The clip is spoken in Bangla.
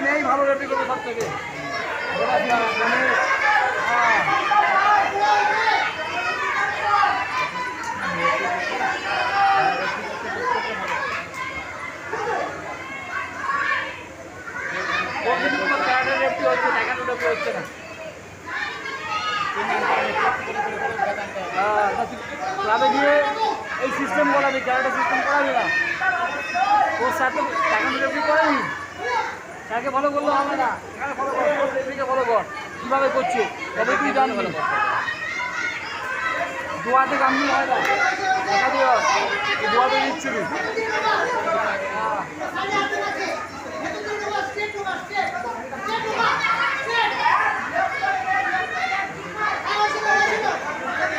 নেই ভালো রেডি করবে সব থেকে হচ্ছে না ক্লাবে গিয়ে এই সিস্টেম করাবি, ক্যারেটা সিস্টেম করাবি না। ওর স্যার তো টাকা ডেলিভারি করেনি, স্যারকে ফলো করলে হবে না, ফলো কর, ফলো কর কীভাবে করছে তবে তুই জানবি। দোয়াতে কামড়ি হয় না, দেখা দিও দোয়াতে দিচ্ছি।